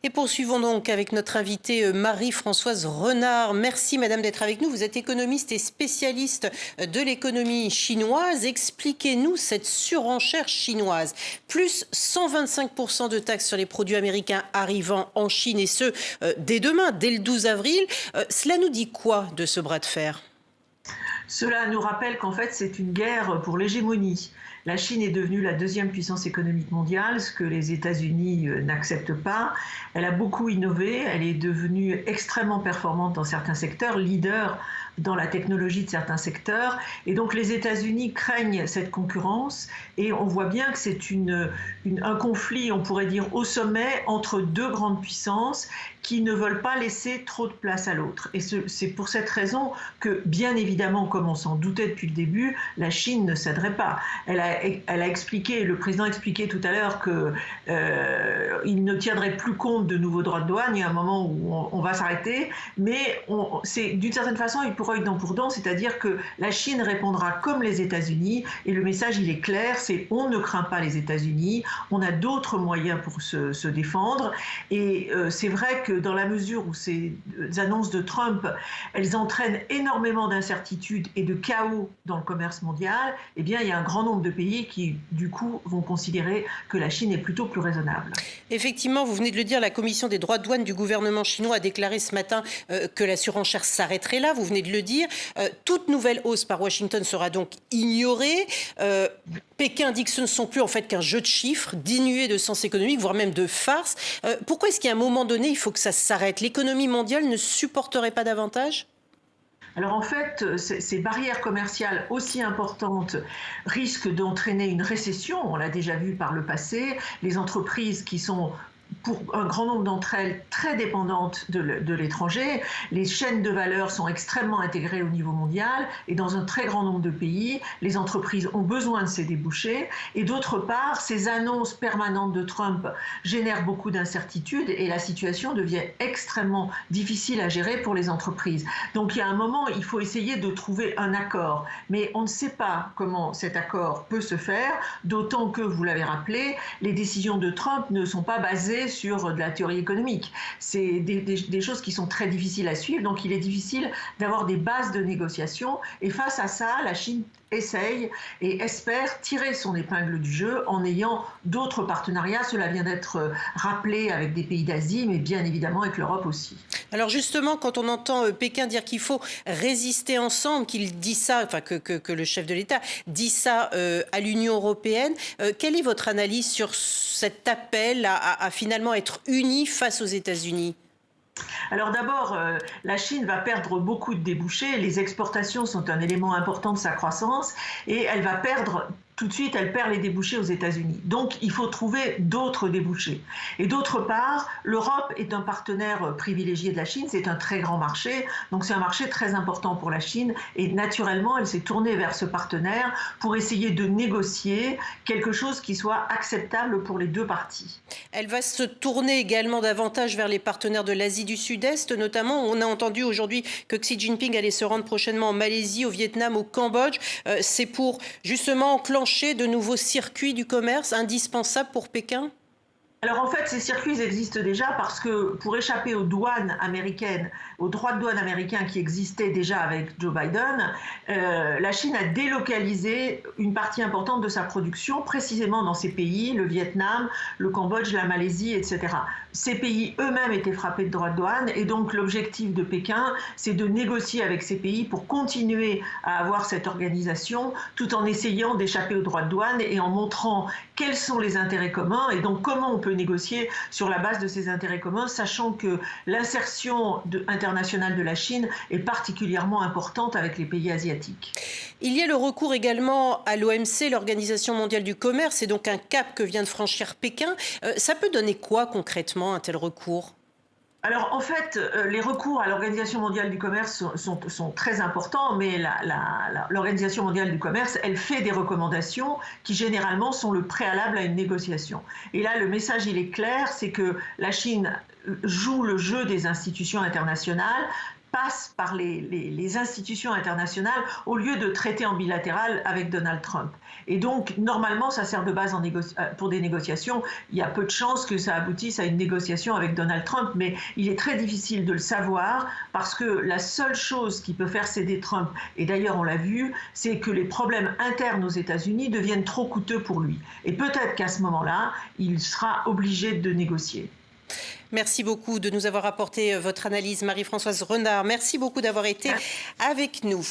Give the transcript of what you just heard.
Et poursuivons donc avec notre invitée Marie-Françoise Renard. Merci madame d'être avec nous. Vous êtes économiste et spécialiste de l'économie chinoise. Expliquez-nous cette surenchère chinoise. Plus 125% de taxes sur les produits américains arrivant en Chine et ce, dès demain, dès le 12 avril. Cela nous dit quoi de ce bras de fer ? Cela nous rappelle qu'en fait, c'est une guerre pour l'hégémonie. La Chine est devenue la deuxième puissance économique mondiale, ce que les États-Unis n'acceptent pas. Elle a beaucoup innové, elle est devenue extrêmement performante dans certains secteurs, leader dans la technologie de certains secteurs. Et donc les États-Unis craignent cette concurrence et on voit bien que c'est un conflit, on pourrait dire, au sommet entre deux grandes puissances qui ne veulent pas laisser trop de place à l'autre. Et c'est pour cette raison que, bien évidemment, comme on s'en doutait depuis le début, la Chine ne céderait pas. Elle a expliqué, le président a expliqué tout à l'heure qu'il ne tiendrait plus compte de nouveaux droits de douane. Il y a un moment où on va s'arrêter, mais d'une certaine façon, il pour œil, dent pour dent, c'est-à-dire que la Chine répondra comme les États-Unis, et le message, il est clair, c'est on ne craint pas les États-Unis, on a d'autres moyens pour se défendre, et c'est vrai que dans la mesure où ces annonces de Trump, elles entraînent énormément d'incertitudes et de chaos dans le commerce mondial, eh bien, il y a un grand nombre de pays qui, du coup, vont considérer que la Chine est plutôt plus raisonnable. Effectivement, vous venez de le dire, la commission des droits de douane du gouvernement chinois a déclaré ce matin que la surenchère s'arrêterait là. Vous venez de le dire. Toute nouvelle hausse par Washington sera donc ignorée. Pékin dit que ce ne sont plus en fait qu'un jeu de chiffres, dénué de sens économique, voire même de farce. Pourquoi est-ce qu'à un moment donné, il faut que ça s'arrête ? L'économie mondiale ne supporterait pas davantage ? Alors en fait, ces barrières commerciales aussi importantes risquent d'entraîner une récession. On l'a déjà vu par le passé. Les entreprises qui sont, pour un grand nombre d'entre elles, très dépendantes de l'étranger. Les chaînes de valeur sont extrêmement intégrées au niveau mondial et dans un très grand nombre de pays, les entreprises ont besoin de ces débouchés. Et d'autre part, ces annonces permanentes de Trump génèrent beaucoup d'incertitudes et la situation devient extrêmement difficile à gérer pour les entreprises. Donc il y a un moment, il faut essayer de trouver un accord. Mais on ne sait pas comment cet accord peut se faire, d'autant que, vous l'avez rappelé, les décisions de Trump ne sont pas basées sur de la théorie économique. C'est des choses qui sont très difficiles à suivre, donc il est difficile d'avoir des bases de négociation. Et face à ça, la Chine essaye et espère tirer son épingle du jeu en ayant d'autres partenariats. Cela vient d'être rappelé avec des pays d'Asie, mais bien évidemment avec l'Europe aussi. Alors justement, quand on entend Pékin dire qu'il faut résister ensemble, qu'il dit ça, enfin que le chef de l'État dit ça à l'Union européenne, quelle est votre analyse sur cet appel à finalement être unis face aux États-Unis ? Alors d'abord, la Chine va perdre beaucoup de débouchés. Les exportations sont un élément important de sa croissance et elle va perdre. Tout de suite, elle perd les débouchés aux États-Unis. Donc, il faut trouver d'autres débouchés. Et d'autre part, l'Europe est un partenaire privilégié de la Chine. C'est un très grand marché. Donc, c'est un marché très important pour la Chine. Et naturellement, elle s'est tournée vers ce partenaire pour essayer de négocier quelque chose qui soit acceptable pour les deux parties. Elle va se tourner également davantage vers les partenaires de l'Asie du Sud-Est, notamment. On a entendu aujourd'hui que Xi Jinping allait se rendre prochainement en Malaisie, au Vietnam, au Cambodge. C'est pour justement enclencher de nouveaux circuits du commerce indispensables pour Pékin ? Alors en fait, ces circuits existent déjà parce que pour échapper aux douanes américaines, aux droits de douane américains qui existaient déjà avec Joe Biden, la Chine a délocalisé une partie importante de sa production précisément dans ces pays, le Vietnam, le Cambodge, la Malaisie, etc. Ces pays eux-mêmes étaient frappés de droits de douane et donc l'objectif de Pékin, c'est de négocier avec ces pays pour continuer à avoir cette organisation tout en essayant d'échapper aux droits de douane et en montrant quels sont les intérêts communs et donc comment on peut négocier sur la base de ces intérêts communs, sachant que l'insertion internationale de la Chine est particulièrement importante avec les pays asiatiques. Il y a le recours également à l'OMC, l'Organisation mondiale du commerce, c'est donc un cap que vient de franchir Pékin. Ça peut donner quoi concrètement, un tel recours ? Alors en fait, les recours à l'Organisation mondiale du commerce sont très importants, mais l'Organisation mondiale du commerce, elle fait des recommandations qui généralement sont le préalable à une négociation. Et là, le message, il est clair, c'est que la Chine joue le jeu des institutions internationales, passe par les institutions internationales au lieu de traiter en bilatéral avec Donald Trump. Et donc, normalement, ça sert de base pour des négociations. Il y a peu de chances que ça aboutisse à une négociation avec Donald Trump, mais il est très difficile de le savoir parce que la seule chose qui peut faire céder Trump, et d'ailleurs on l'a vu, c'est que les problèmes internes aux États-Unis deviennent trop coûteux pour lui. Et peut-être qu'à ce moment-là, il sera obligé de négocier. Merci beaucoup de nous avoir apporté votre analyse, Marie-Françoise Renard. Merci beaucoup d'avoir été avec nous.